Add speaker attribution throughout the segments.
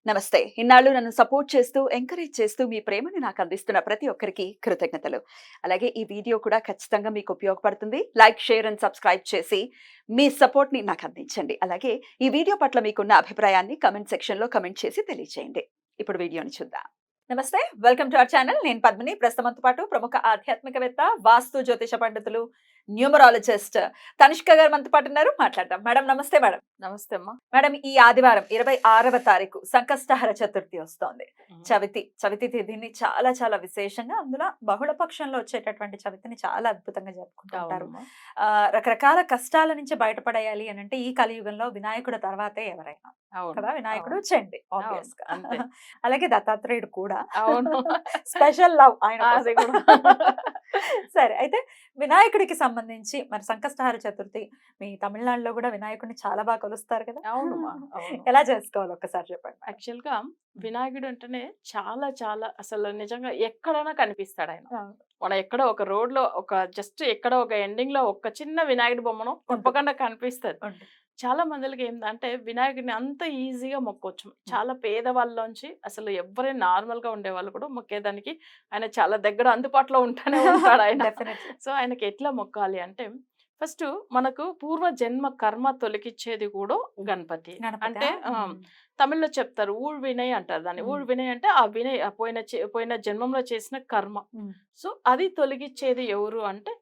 Speaker 1: నమస్తే. ఇన్నాళ్ళు నన్ను సపోర్ట్ చేస్తూ, ఎంకరేజ్ చేస్తూ మీ ప్రేమని నాకు అందిస్తున్న ప్రతి ఒక్కరికి కృతజ్ఞతలు. అలాగే ఈ వీడియో కూడా ఖచ్చితంగా మీకు ఉపయోగపడుతుంది. లైక్, షేర్ అండ్ సబ్స్క్రైబ్ చేసి మీ సపోర్ట్‌ని నాకు అందించండి. అలాగే ఈ వీడియో పట్ల మీకున్న అభిప్రాయాన్ని కామెంట్ సెక్షన్‌లో కామెంట్ చేసి తెలియజేయండి. ఇప్పుడు వీడియోని చూద్దాం. నమస్తే. Welcome to our channel. నేను పద్మిని. ప్రస్తుతంతో పాటు ప్రముఖ ఆధ్యాత్మికవేత్త, వాస్తు జ్యోతిష పండితులు, న్యూమరాలజిస్ట్ తనిష్క గారు మనతో పాటు ఉన్నారు. మాట్లాడదాం. మేడం నమస్తే మేడం.
Speaker 2: నమస్తే అమ్మా.
Speaker 1: మేడం ఈ ఆదివారం 26వ తారీఖు సంకష్టహర చతుర్థి వస్తోంది. చవితి తిథిని చాలా చాలా విశేషంగా, అందులో బహుళ పక్షంలో వచ్చేటటువంటి చవితిని చాలా అద్భుతంగా జరుపుకుంటారు. రకరకాల కష్టాల నుంచి బయటపడేయాలి అని అంటే ఈ కలియుగంలో వినాయకుడు తర్వాతే ఎవరైనా కదా. వినాయకుడు చండి ఆబ్వియస్ గా. అలాగే దత్తాత్రేయుడు కూడా. స్పెషల్ లవ్ ఆయన. సరే, అయితే వినాయకుడికి సంబంధించి మరి సంకష్టహర చతుర్థి మీ తమిళనాడులో కూడా వినాయకుడిని చాలా బాగా కొలుస్తారు కదా. ఎలా చేసుకోవాలి ఒక్కసారి చెప్పండి.
Speaker 2: యాక్చువల్ గా వినాయకుడు అంటేనే చాలా చాలా అసలు నిజంగా ఎక్కడైనా కనిపిస్తాడు ఆయన. మనం ఎక్కడ ఒక రోడ్ లో జస్ట్ ఎక్కడ ఒక ఎండింగ్ లో ఒక చిన్న వినాయకుడి బొమ్మను తప్పకుండా కనిపిస్తుంది. చాలా మందికి ఏంటంటే వినాయకుడిని అంత ఈజీగా మొక్కొచ్చు. చాలా పేదవాళ్ళలోంచి అసలు ఎవరైనా నార్మల్ గా ఉండే వాళ్ళు కూడా మొక్కేదానికి ఆయన చాలా దగ్గర అందుబాటులో ఉంటానే ఉంటాడు ఆయన. సో ఆయనకి ఎట్లా మొక్కాలి అంటే, ఫస్ట్ మనకు పూర్వ జన్మ కర్మ తొలగిచ్చేది కూడా గణపతి. అంటే తమిళ్లో చెప్తారు ఊళ్ వినయ్ అంటారు దాన్ని. ఊళ్ వినయ్ అంటే ఆ వినయ్ పోయిన జన్మంలో చేసిన కర్మ. సో అది తొలగిచ్చేది ఎవరు అంటే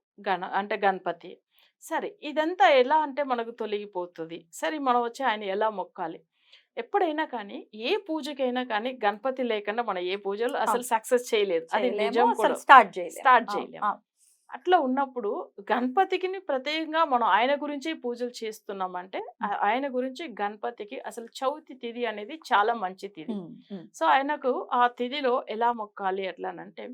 Speaker 2: గణపతి. సరే, ఇదంతా ఎలా అంటే మనకు తొలగిపోతుంది. సరే, మనం వచ్చి ఆయన ఎలా మొక్కాలి? ఎప్పుడైనా కానీ ఏ పూజకైనా కానీ గణపతి లేకుండా మనం ఏ పూజలు అసలు సక్సెస్ చేయలేదు. అది నిజం కూడా. స్టార్ట్ చేయలేము. అట్లా ఉన్నప్పుడు గణపతికి ప్రత్యేకంగా మనం ఆయన గురించి పూజలు చేస్తున్నామంటే, ఆయన గురించి గణపతికి అసలు చవితి తిథి అనేది చాలా మంచి తిథి. సో ఆయనకు ఆ తిథిలో ఎలా మొక్కాలి ఎట్లానంటే,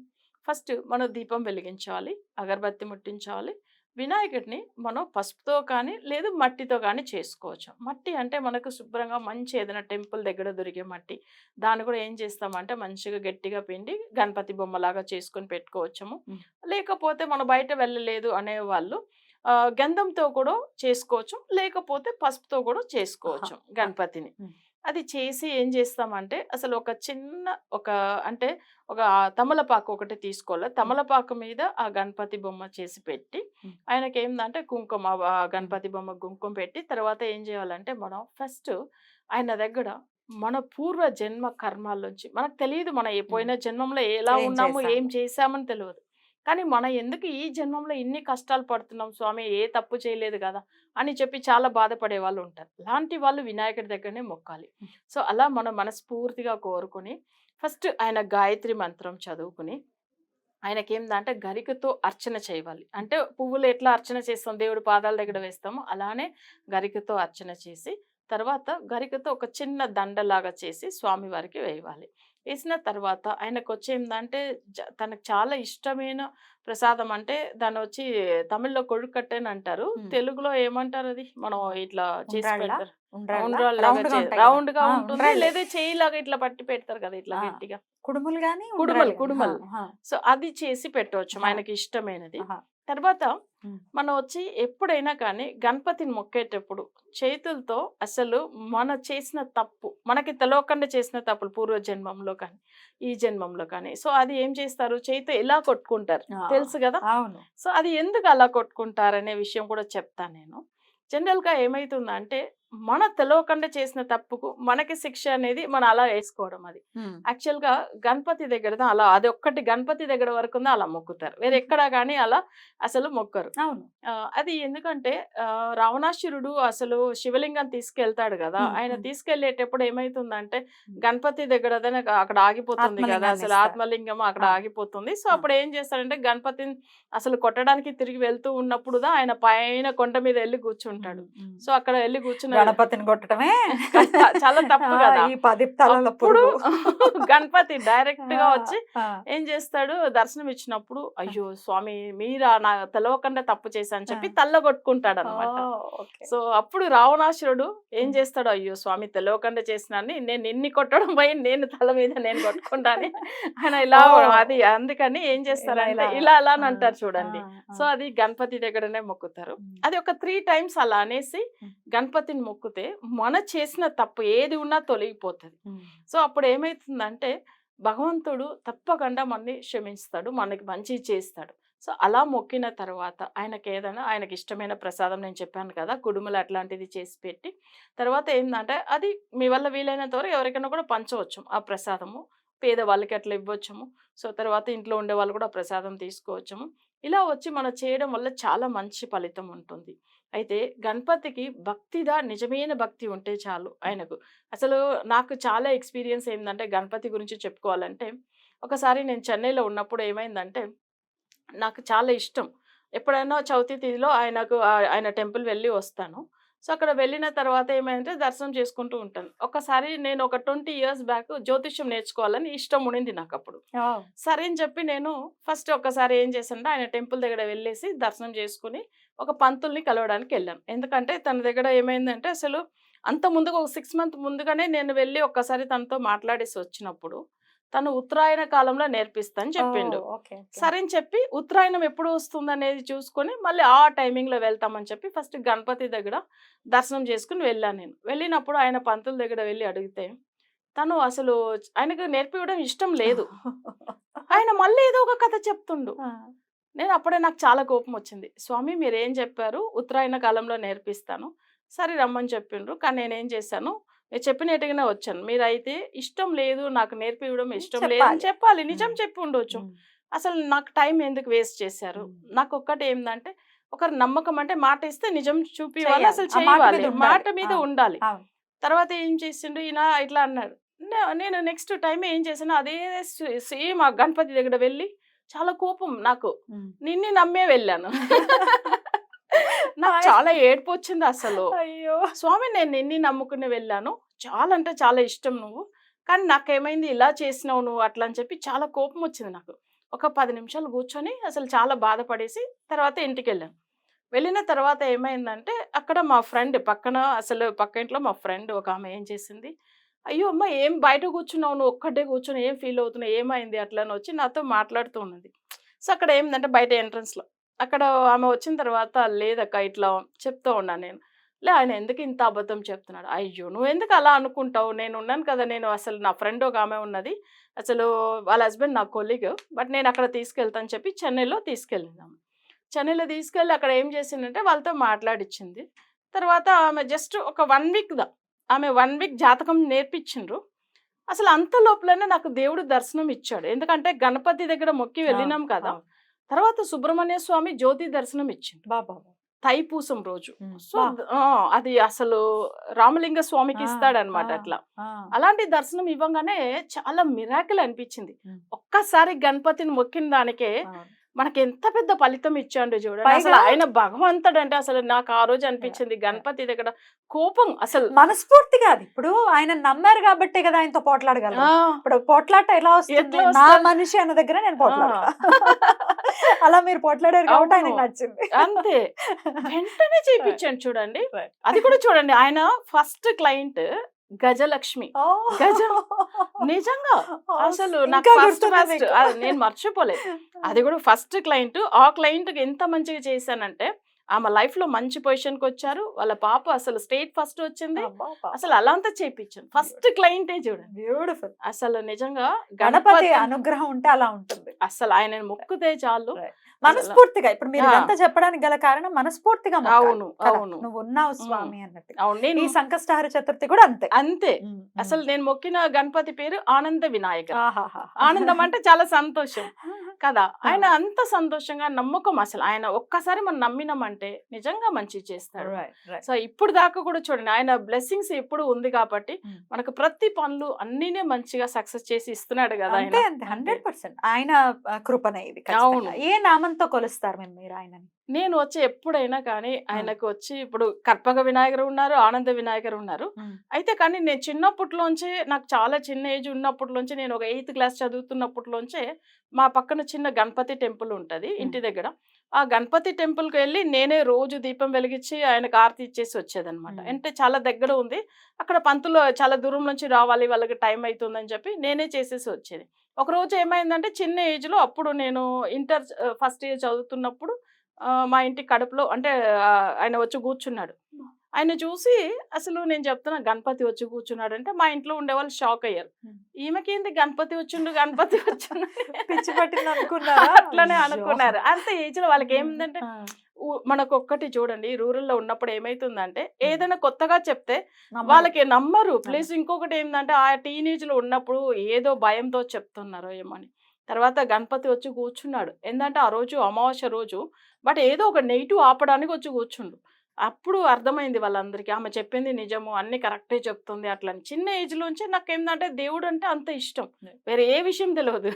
Speaker 2: ఫస్ట్ మనం దీపం వెలిగించాలి, అగరబత్తి ముట్టించాలి. వినాయకుడిని మనం పసుపుతో కానీ లేదు మట్టితో కానీ చేసుకోవచ్చు. మట్టి అంటే మనకు శుభ్రంగా మంచి ఏదైనా టెంపుల్ దగ్గర దొరికే మట్టి, దాన్ని కూడా ఏం చేస్తామంటే మంచిగా గట్టిగా పిండి గణపతి బొమ్మలాగా చేసుకొని పెట్టుకోవచ్చము. లేకపోతే మనం బయట వెళ్ళలేదు అనేవాళ్ళు గంధంతో కూడా చేసుకోవచ్చు, లేకపోతే పసుపుతో కూడా చేసుకోవచ్చు గణపతిని. అది చేసి ఏం చేస్తామంటే అసలు ఒక తమలపాకు ఒకటి తీసుకోవాలి. తమలపాకు మీద ఆ గణపతి బొమ్మ చేసి పెట్టి ఆయనకి ఏంటంటే కుంకుమ, గణపతి బొమ్మ కుంకుమ పెట్టి తర్వాత ఏం చేయాలంటే, మనం ఫస్ట్ ఆయన దగ్గర మన పూర్వ జన్మ కర్మాల్లోంచి మనకు తెలియదు, మనం పోయిన జన్మంలో ఎలా ఉన్నాము, ఏం చేశామని తెలియదు. కానీ మనం ఎందుకు ఈ జన్మంలో ఇన్ని కష్టాలు పడుతున్నాం స్వామి, ఏ తప్పు చేయలేదు కదా అని చెప్పి చాలా బాధపడే వాళ్ళు ఉంటారు. అలాంటి వాళ్ళు వినాయకుడి దగ్గరనే మొక్కాలి. సో అలా మనం మనస్ఫూర్తిగా కోరుకుని ఫస్ట్ ఆయన గాయత్రి మంత్రం చదువుకుని, ఆయనకేందంటే గరికతో అర్చన చేయాలి. అంటే పువ్వులు ఎట్లా అర్చన చేస్తాం, దేవుడి పాదాల దగ్గర వేస్తామో అలానే గరికతో అర్చన చేసి, తర్వాత గరికతో ఒక చిన్న దండలాగా చేసి స్వామి వారికి వేయాలి. వేసిన తర్వాత ఆయనకు వచ్చేందంటే తనకు చాలా ఇష్టమైన ప్రసాదం అంటే దాన్ని వచ్చి తమిళ్లో కొడుకట్టెని అంటారు, తెలుగులో ఏమంటారు అది మనం ఇట్లా చేసి పెడతారు, రౌండ్ గా ఉంటుంది, లేదా చేయిలాగా ఇట్లా పట్టి పెడతారు కదా ఇట్లా గట్టిగా, కుడుమలు. సో అది చేసి పెట్టవచ్చు ఆయనకి ఇష్టమైనది. తర్వాత మనం వచ్చి ఎప్పుడైనా కానీ గణపతిని మొక్కేటప్పుడు చేతులతో అసలు మన చేసిన తప్పు, మనకి తెలియకుండా చేసిన తప్పులు పూర్వ జన్మంలో కానీ ఈ జన్మంలో కానీ, సో అది ఏం చేస్తారు, చేతితో ఎలా కొట్టుకుంటారు తెలుసు కదా. సో అది ఎందుకు అలా కొట్టుకుంటారు అనే విషయం కూడా చెప్తాను నేను. జనరల్ గా ఏమైతుందంటే మన తెలియకుండా చేసిన తప్పుకు మనకి శిక్ష అనేది మనం అలా వేసుకోవడం. అది యాక్చువల్ గా గణపతి దగ్గర అలా, అది ఒక్కటి గణపతి దగ్గర వరకు అలా మొక్కుతారు, వేరే ఎక్కడా కానీ అలా అసలు మొక్కరు. అది ఎందుకంటే రావణాసురుడు అసలు శివలింగం తీసుకెళ్తాడు కదా, ఆయన తీసుకెళ్లేటప్పుడు ఏమైతుందంటే గణపతి దగ్గర అక్కడ ఆగిపోతుంది కదా, అసలు ఆత్మలింగం అక్కడ ఆగిపోతుంది. సో అప్పుడు ఏం చేస్తాడంటే గణపతిని అసలు కొట్టడానికి తిరిగి వెళ్తూ ఉన్నప్పుడు ఆయన పైన కొండ మీద వెళ్ళి కూర్చుంటాడు. సో అక్కడ వెళ్ళి కూర్చున్న
Speaker 1: గణపతిని కొట్టడమే
Speaker 2: చాలా తప్పు కదా. అప్పుడు గణపతి డైరెక్ట్ గా వచ్చి ఏం చేస్తాడు, దర్శనం ఇచ్చినప్పుడు అయ్యో స్వామి మీరా నా తెలవకుండా తప్పు చేశాను చెప్పి తల్ల కొట్టుకుంటాడు అనమాట. సో అప్పుడు రావణాసురుడు ఏం చేస్తాడు, అయ్యో స్వామి తెలవకుండా చేసినాన్ని నేను ఇన్ని కొట్టడం పోయి నేను తల మీద నేను కొట్టుకుంటాను ఆయన ఇలా. అది అందుకని ఏం చేస్తారంటే ఇలా అలా అని అంటారు చూడండి. సో అది గణపతి దగ్గరనే మొక్కుతారు. అది ఒక 3 times అలా అనేసి గణపతిని మొక్కితే మన చేసిన తప్పు ఏది ఉన్నా తొలగిపోతది. సో అప్పుడు ఏమైతుందంటే భగవంతుడు తప్పకుండా మనని క్షమిస్తాడు, మనకి మంచి చేస్తాడు. సో అలా మొక్కిన తర్వాత ఆయనకేదైనా ఆయనకి ఇష్టమైన ప్రసాదం నేను చెప్పాను కదా! కుడుములు అట్లాంటిది చేసి పెట్టి, తర్వాత ఏందంటే అది మీ వల్ల వీలైనంత వరకు ఎవరికైనా కూడా పంచవచ్చు ఆ ప్రసాదము. పేదవాళ్ళకి అట్లా ఇవ్వచ్చుము. సో తర్వాత ఇంట్లో ఉండేవాళ్ళు కూడా ప్రసాదం తీసుకోవచ్చుము. ఇలా వచ్చి మనం చేయడం వల్ల చాలా మంచి ఫలితం ఉంటుంది. అయితే గణపతికి నిజమైన భక్తి ఉంటే చాలు ఆయనకు. అసలు నాకు చాలా ఎక్స్‌పీరియన్స్ ఏందంటే గణపతి గురించి చెప్పుకోవాలంటే, ఒకసారి నేను చెన్నైలో ఉన్నప్పుడు ఏమైందంటే, నాకు చాలా ఇష్టం. ఎప్పుడైనా చవితి తిథిలో ఆయన టెంపుల్ వెళ్ళి వస్తాను. సో, అక్కడ వెళ్ళిన తర్వాత ఏమైందంటే దర్శనం చేసుకుంటూ ఉంటాను. ఒకసారి నేను ఒక 20 ఇయర్స్ బ్యాక్ జ్యోతిష్యం నేర్చుకోవాలని ఇష్టం ఉండింది నాకప్పుడు. సరే అని చెప్పి నేను ఫస్ట్ ఒక్కసారి ఏం చేశానంటే ఆయన టెంపుల్ దగ్గర వెళ్ళేసి దర్శనం చేసుకొని ఒక పంతుల్ని కలవడానికెళ్ళాను. ఎందుకంటే తన దగ్గర ఏమైందంటే అసలు అంత ముందుగా ఒక 6 మంత్ ముందుగానే నేను వెళ్ళి ఒక్కసారి తనతో మాట్లాడేసి వచ్చినప్పుడు, తను ఉత్తరాయణ కాలంలో నేర్పిస్తా అని చెప్పిండు. సరే అని చెప్పి ఉత్తరాయణం ఎప్పుడు వస్తుందనేది చూసుకొని మళ్ళీ ఆ టైమింగ్‌లో వెళ్తామని చెప్పి ఫస్ట్ గణపతి దగ్గర దర్శనం చేసుకొని వెళ్ళాను నేను. వెళ్ళినప్పుడు ఆయన పంతుల దగ్గర వెళ్ళి అడిగితే, తను అసలు ఆయనకు నేర్పియడం ఇష్టం లేదు. ఆయన మళ్ళీ ఏదో ఒక కథ చెప్తుండు. అప్పుడే నాకు చాలా కోపమొచ్చింది. స్వామి మీరేం చెప్పారు? ఉత్తరాయణ కాలంలో నేర్పిస్తాను. సరే రమ్మని చెప్పిండ్రు. కానీ నేనేం చేశాను, మీరు చెప్పినట్టుగానే వచ్చాను. మీరైతే ఇష్టం లేదు, నాకు నేర్పియడం ఇష్టం లేదని చెప్పాలి. నిజం చెప్పి ఉండొచ్చు. అసలు నాకు టైం ఎందుకు వేస్ట్ చేశారు? నాకొక్కటి ఏందంటే, ఒకరి నమ్మకం అంటే మాట ఇస్తే నిజం చూపియాలి, అసలు చేయాలి. మాట మీద ఉండాలి. తర్వాత ఏం చేసిండు ఈయన ఇట్లా అన్నాడు. నేను నెక్స్ట్ టైమ్ ఏం చేశాను, అదే సేమ్ ఆ గణపతి దగ్గర వెళ్ళి చాలా కోపం నాకు. నిన్ను నమ్మే వెళ్ళాను. నాకు చాలా ఏడుపొచ్చింది అసలు.
Speaker 3: అయ్యో!
Speaker 2: స్వామి నేను నిన్ను నమ్ముకుని వెళ్ళాను. చాలా అంటే చాలా ఇష్టం నువ్వు. కానీ నాకేమైంది ఇలా చేసినావు నువ్వు అట్లా అని చెప్పి చాలా కోపం వచ్చింది నాకు. ఒక 10 నిమిషాలు కూర్చొని అసలు చాలా బాధపడేసి తర్వాత ఇంటికెళ్ళాను. వెళ్ళిన తర్వాత ఏమైందంటే అక్కడ మా ఫ్రెండ్ పక్క ఇంట్లో మా ఫ్రెండ్ ఒక ఆమె ఏం చేసింది, అయ్యో అమ్మ ఏం బయట కూర్చున్నావు నువ్వు ఒక్కటే కూర్చొని ఏం ఫీల్ అవుతున్నావు ఏమైంది అట్లా అని వచ్చి నాతో మాట్లాడుతూ ఉన్నది. సో అక్కడ ఏందంటే బయట ఎంట్రన్స్‌లో అక్కడ ఆమె వచ్చిన తర్వాత లేదక్క ఇట్లా చెప్తూ ఉన్నాను నేను. ఆయన ఎందుకు ఇంత అబద్ధం చెప్తున్నాడు? అయ్యో! నువ్వెందుకు అలా అనుకుంటావు? నేనున్నాను కదా! అసలు నా ఫ్రెండ్ ఒక ఆమె ఉన్నది. అసలు వాళ్ళ హస్బెండ్ నా కొలీగ్. బట్ నేను అక్కడ తీసుకెళ్తా అని చెప్పి చెన్నైలో తీసుకెళ్ళిందామె. చెన్నైలో తీసుకెళ్ళి అక్కడ ఏం చేసిందంటే వాళ్ళతో మాట్లాడిచ్చింది. తర్వాత ఆమె జస్ట్ ఒక 1 ఆమె 1 వీక్ జాతకం నేర్పించిండ్రు. అసలు అంత లోపలనే నాకు దేవుడు దర్శనం ఇచ్చాడు. ఎందుకంటే గణపతి దగ్గర మొక్కి వెళ్ళినాం కదా! తర్వాత సుబ్రహ్మణ్య స్వామి జ్యోతి దర్శనం ఇచ్చిండు. తైపూసం రోజు. సో అది అసలు రామలింగ స్వామికి ఇస్తాడనమాట అట్లా. అలాంటి దర్శనం ఇవ్వంగానే చాలా మిరాకిల్ అనిపించింది. ఒక్కసారి గణపతిని మొక్కిన దానికే మనకి ఎంత పెద్ద ఫలితం ఇచ్చాడు చూడండి. అసలు ఆయన భగవంతుడు అంటే అసలు నాకు ఆ రోజు అనిపించింది గణపతి దగ్గర కోపం అసలు
Speaker 3: మనస్ఫూర్తిగా. అది ఇప్పుడు ఆయన నమ్మారు కాబట్టి కదా ఆయనతో పోట్లాడగలరు. ఇప్పుడు పోట్లాట ఎలా వస్తుంది? నా మనిషి అన్న దగ్గర నేను పోట్లాడతా. అలా మీరు పోట్లాడారు కాబట్టి ఆయనకు నచ్చింది.
Speaker 2: అంతే వెంటనే చేయించాను చూడండి. అది కూడా చూడండి ఆయన ఫస్ట్ క్లయింట్ గజలక్ష్మి. గజం నిజంగా అసలు నాకు ఫస్ట్ నేను మర్చిపోలేదు. అది కూడా ఫస్ట్ క్లయింట్. ఆ క్లయింట్ కి ఎంత మంచిగా చేశానంటే ఆమె లైఫ్ లో మంచి పొజిషన్ కి వచ్చారు. వాళ్ళ పాప అసలు స్టేట్ ఫస్ట్ వచ్చింది. అసలు అలా అంతా చేయించాను. ఫస్ట్ క్లయింటే చూడండి.
Speaker 3: బ్యూటిఫుల్.
Speaker 2: అసలు నిజంగా
Speaker 3: గణపతి అనుగ్రహం ఉంటే అలా ఉంటుంది.
Speaker 2: అసలు ఆయన మొక్కుతే చాలు
Speaker 3: మనస్ఫూర్తిగా. ఇప్పుడు మీరు ఇదంతా చెప్పడానికి గల కారణం మనస్ఫూర్తిగా.
Speaker 2: అవును అవును
Speaker 3: నువ్వు ఉన్నావు స్వామి అన్నట్టు.
Speaker 2: అవును. నేను
Speaker 3: ఈ సంకష్టహార చతుర్థి కూడా అంతే
Speaker 2: అంతే. అసలు నేను మొక్కిన గణపతి పేరు ఆనంద వినాయక. ఆనందం అంటే చాలా సంతోషం కదా. ఆయన అంత సంతోషంగా నమ్మకం. అసలు ఆయన ఒక్కసారి మనం నమ్మినామంటే నిజంగా మంచి చేస్తాడు. సో ఇప్పుడు దాకా కూడా చూడండి ఆయన బ్లెస్సింగ్స్ ఎప్పుడు ఉంది కాబట్టి మనకు ప్రతి పనులు అన్నీనే మంచిగా సక్సెస్ చేసి ఇస్తున్నాడు కదా.
Speaker 3: 100% ఆయన కృపనే ఇది. అవును. ఏ నామంతో కొలుస్తారు మీరు ఆయనని?
Speaker 2: నేను వచ్చి ఎప్పుడైనా కానీ ఆయనకు వచ్చి ఇప్పుడు కర్పగ వినాయకుడు ఉన్నారు, ఆనంద వినాయకుడు ఉన్నారు. అయితే కానీ నేను చిన్నప్పట్లోంచే నాకు చాలా చిన్న ఏజ్ ఉన్నప్పట్లోంచి నేను ఒక 8th క్లాస్ చదువుతున్నప్పట్లోంచే మా పక్కన చిన్న గణపతి టెంపుల్ ఉంటది ఇంటి దగ్గర. ఆ గణపతి టెంపుల్కి వెళ్ళి నేనే రోజు దీపం వెలిగించి ఆయనకు ఆరతి ఇచ్చేసి వచ్చేదనమాట. అంటే చాలా దగ్గర ఉంది. అక్కడ పంతులు చాలా దూరం నుంచి రావాలి, వాళ్ళకి టైం అవుతుందని చెప్పి నేనే చేసేసి వచ్చేది. ఒక రోజు ఏమైందంటే చిన్న ఏజ్ లో అప్పుడు నేను ఇంటర్ ఫస్ట్ ఇయర్ చదువుతున్నప్పుడు మా ఇంటి కడుపులో అంటే ఆయన వచ్చి కూర్చున్నాడు. ఆయన చూసి అసలు నేను చెప్తున్నా గణపతి వచ్చి కూర్చున్నాడంటే మా ఇంట్లో ఉండేవాళ్ళు షాక్ అయ్యారు. ఈమెకేంది గణపతి వచ్చిండు గణపతి వచ్చిండు
Speaker 3: పిచ్చి పట్టింది అనుకున్నారా?
Speaker 2: అట్లనే
Speaker 3: అయ్యో.
Speaker 2: అనుకున్నారు. అంత ఏజ్ లో వాళ్ళకి ఏమిందంటే మనకు ఒక్కటి చూడండి, రూరల్ లో ఉన్నప్పుడు ఏమైతుందంటే ఏదైనా కొత్తగా చెప్తే
Speaker 3: నమ్మరు.
Speaker 2: వాళ్ళకి నమ్మరు. ప్లస్ ఇంకొకటి ఏంటంటే ఆ టీనేజ్ లో ఉన్నప్పుడు ఏదో భయంతో చెప్తున్నారో ఏమని. తర్వాత గణపతి వచ్చి కూర్చున్నాడు. ఏంటంటే ఆ రోజు అమావాస్య రోజు, బట్ ఏదో ఒక నెగిటివ్ ఆపడానికి వచ్చి కూర్చుండు. అప్పుడు అర్థమైంది వాళ్ళందరికీ ఆమె చెప్పింది నిజము, అన్ని కరెక్టే చెప్తుంది అట్లని. చిన్న ఏజ్ లోంచి నాకేందంటే దేవుడు అంటే అంత ఇష్టం, వేరే ఏ విషయం తెలియదు.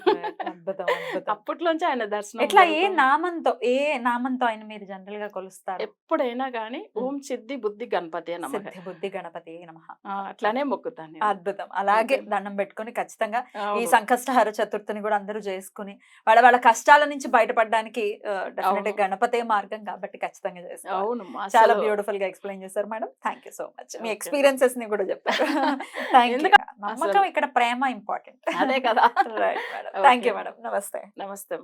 Speaker 3: అద్భుతం, అద్భుతం.
Speaker 2: అప్పట్లోంచి ఆయన దర్శనం
Speaker 3: ఎట్లా
Speaker 2: జరుగుతుంది.
Speaker 3: ఏ నామంతో ఆయన మీరు జనరల్ గా కొలుస్తారు?
Speaker 2: ఎప్పుడైనా గానీ ఓం సిద్ధి బుద్ధి గణపతి నమః,
Speaker 3: సిద్ధి బుద్ధి గణపతి నమః.
Speaker 2: అట్లానే మొక్కుతాను నేను.
Speaker 3: అద్భుతం. అలాగే
Speaker 2: అంతే.
Speaker 3: దండం పెట్టుకొని ఖచ్చితంగా ఈ
Speaker 2: అవును.
Speaker 3: సంకష్టహార చతుర్థిని కూడా అందరూ చేసుకుని వాళ్ళ కష్టాల నుంచి బయటపడడానికి డెఫినెట్
Speaker 2: అవును.
Speaker 3: గణపతే మార్గం కాబట్టి ఖచ్చితంగా చేసుకోవాలి.
Speaker 2: అవును
Speaker 3: చాలా
Speaker 2: అసలు
Speaker 3: బ్యూటిఫుల్ గా ఎక్స్ప్లెయిన్ చేశారు madam. Thank you so much. Me
Speaker 2: Okay.
Speaker 3: Experiences ని కూడా చెప్పారు. Thank you.
Speaker 2: ఎందుకంటే
Speaker 3: నమ్మకం ఇక్కడ ప్రేమ ఇంపార్టెంట్.
Speaker 2: అదే కదా.
Speaker 3: Right madam. Thank you
Speaker 2: Okay.
Speaker 3: Madam. నమస్తే.
Speaker 2: నమస్తే.